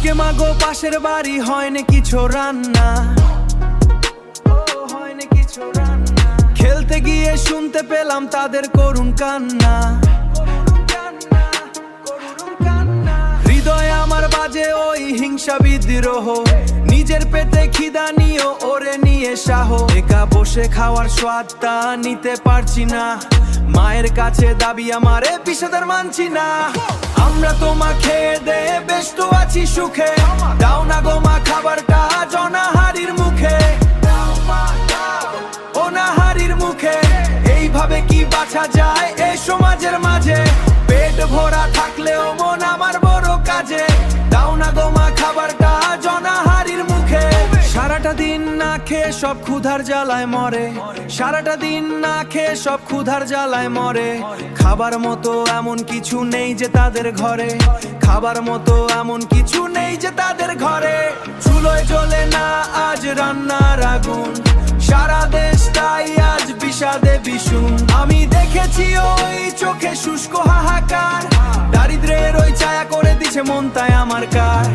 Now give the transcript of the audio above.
আজকে মাগো পাশের বাড়ি হয়নি কিছু রান্না, হয়নি কিছু রান্না। খেলতে গিয়ে শুনতে পেলাম তাদের করুণ কান্না। হৃদয় আমার বাজে ওই হিংসা বিদ্রোহ, নিজের পেটে খিদা নিয়ে ওরে নিয়ে সাহ। একা বসে খাওয়ার স্বাদটা নিতে পারছি না, মায়ের কাছে দাবি আমারে বিষাদার মানছি না। আমরা তোমা খেয়ে দে বেশ তো আছি সুখে, দাও না গো মা খাবারটা জনাহারির মুখে, অনাহারির মুখে। এইভাবে কি বাঁচা যায় এই সমাজের মাঝে? পেট ভরা থাকলেও মন আমার বড় কাজে, দাও না গো মা খাবারটা জনাহারির মুখে। সারাটা দিন না খেয়ে সব ক্ষুধার জ্বালায় মরে, সারাটা দিন না খেয়ে সব ক্ষুধার জ্বালায় মরে। খাবার মতো এমন কিছু নেই যে তাদের ঘরে, খাবার মতো এমন কিছু নেই যে তাদের ঘরে। চুলোয় জ্বলে না আজ রান্নার আগুন, সারা দেশটাই আজ বিষাদে বিষুণ। আমি দেখেছি ওই চোখে শুষ্ক হাহাকার, দারিদ্রের ওই ছায়া করে দিছে মন তাই আমার কার।